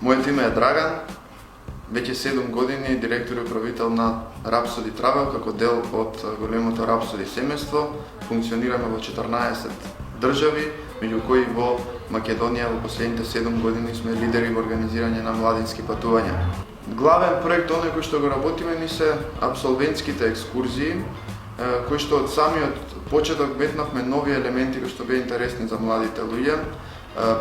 Моето име е Драган, веќе 7 години директор и управител на Rhapsody Travel како дел од големото Rhapsody семејство. Функционираме во 14 држави, меѓу кои во Македонија во последните 7 години сме лидери во организирање на младински патувања. Главен проект оној кој што го работиме ни се апсолвентските екскурзии, кои што од самиот почеток метнавме нови елементи кои што беа интересни за младите луѓе.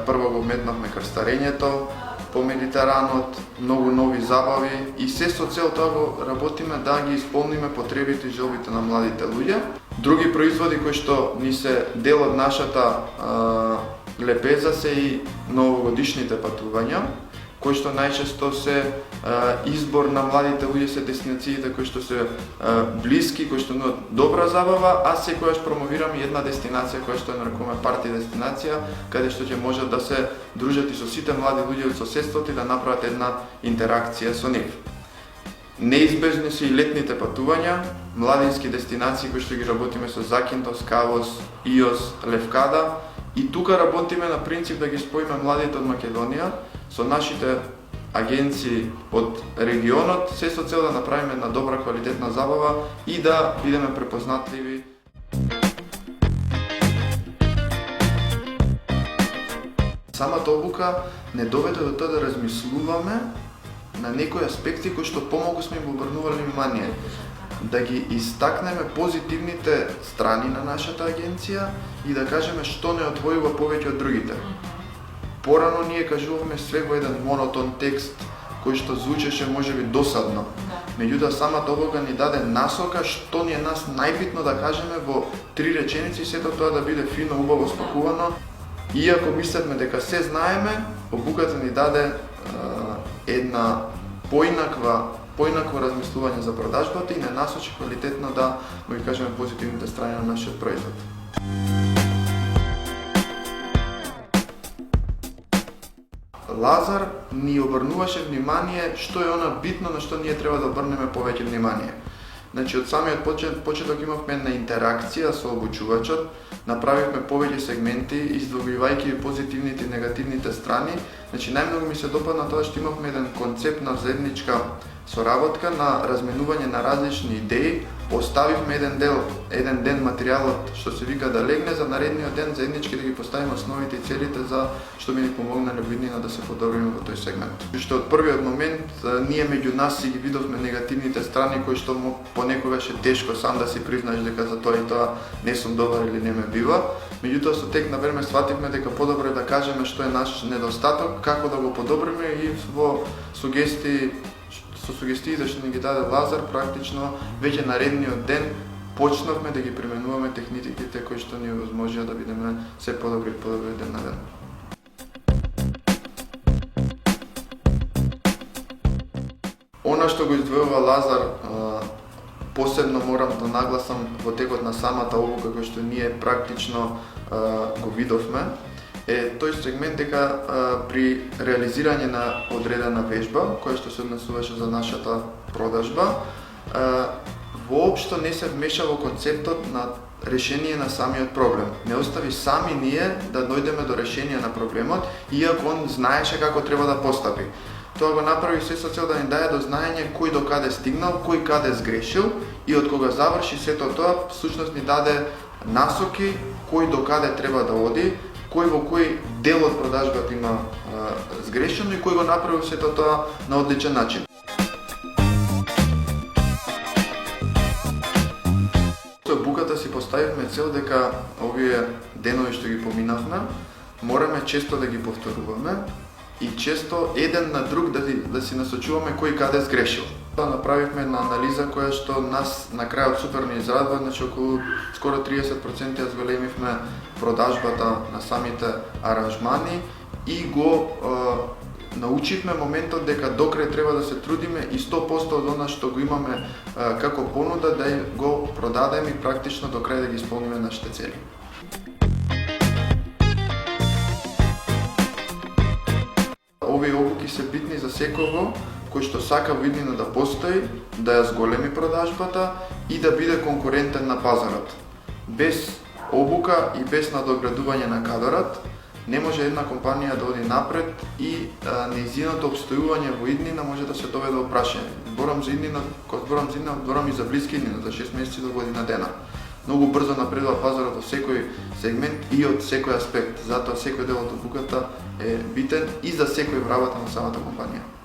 Прво го метнавме крстарењето по Медитеранот, многу нови забави и се со цел тоа го работиме да ги исполниме потребите и желбите на младите луѓе. Други производи кои што ни се дел од нашата лепеза се и новогодишните патувања, кои што најчесто се избор на младите луѓе, се дестинациите кои што се блиски, кои што нудат добра забава, а секогаш промовираме една дестинација која што нарекуваме парти дестинација, каде што ќе можат да се дружат и со сите млади луѓе од соседството и да направат една интеракција со нив. Неизбежни се и летните патувања, младински дестинации кои што ги работиме со Закинтос, Кавос, Иос, Левкада, и тука работиме на принцип да ги споиме младите од Македонија со нашите агенции од регионот, се со цел да направиме една добра квалитетна забава и да бидеме препознатливи. Самата обука не доведе до тоа да размислуваме на некои аспекти кои што помалку сме им обрнували внимание, да ги истакнеме позитивните страни на нашата агенција и да кажеме што не одвојува повеќе од другите. Порано ние кажувавме све во еден монотон текст кој што звучеше можеби досадно. Меѓутоа самата обука ни даде насока што ни е нас најбитно да кажеме во 3 реченици, сето тоа да биде фино, убаво спакувано. Иако мислевме дека се знаеме, обуката ни даде една поинакво размислување за продажбата и не насочи квалитетно да му ги кажеме позитивните страни на нашиот производ. Лазар ни обрнуваше внимание што е она битно на што ние треба да обрнеме повеќе внимание. Значи, од самиот почеток имавме една интеракција со обучувачот, направивме повеќе сегменти, издвојувајќи позитивните и негативните страни. Значи, најмногу ми се допадна тоа што имавме еден концепт на заедничка соработка, на разменување на различни идеи. Оставивме еден ден материјалот што се вика да легне за наредниот ден, заеднички да ги поставиме основите и целите за што би ни помогнале виднина да се подобриме во тој сегмент. Што од првиот момент ние меѓу нас си ги видовме негативните страни кои што понекогаш е тешко сам да си признаеш дека за тоа и тоа не сум добар или не ме бива. Меѓутоа со тек на време свативме дека подобро е да кажеме што е наш недостаток, како да го подобриме и со сугестиите што ни ги даде Лазар, практично веќе наредниот ден почнавме да ги применуваме техниките кои што ни овозможија да бидеме се подобри ден на ден. Она што го издвојува Лазар, посебно морам да нагласам во текот на самата обука кој што ние практично го видовме, е тој сегмент дека при реализирање на одредена вежба, која што се однесуваше за нашата продажба, воопшто не се вмеша во концептот на решение на самиот проблем. Не остави сами ние да дојдеме до решение на проблемот, иако он знаеше како треба да постапи. Тоа го направи се со цел да ни даде до знаење кој до каде стигнал, кој каде сгрешил и од кога заврши сето тоа, всушност ни даде насоки кој до каде треба да оди, кој во кој дел од продажбата има сгрешено и кој го направил сето тоа на одличен начин. Со обуката си поставивме цел дека овие денови што ги поминавме, мораме често да ги повторуваме и често еден на друг да си насочуваме кој каде сгрешил. Направивме една анализа која што нас на крајот супер ни израдува, значи околу скоро 30% ја зголемивме продажбата на самите аранжмани и го научивме моментот дека докрај треба да се трудиме и 100% од она што го имаме како понуда да го продадеме и практично до крај да ги исполниме нашите цели. Овие обуки се битни за секого кој што сака виднина да постои, да ја зголеми продажбата и да биде конкурентен на пазарот. Без обука и без надоградување на кадарот не може една компанија да оди напред и нејзиното обстојување во иднина може да се доведе до прашање. Зборам за иднина, кога зборам за иднина, зборам и за блиска иднина, за 6 месеци до година дена. Многу брзо напредува пазарот во секој сегмент и од секој аспект, затоа секој дел од одлуката е битен и за секој вработен на самата компанија.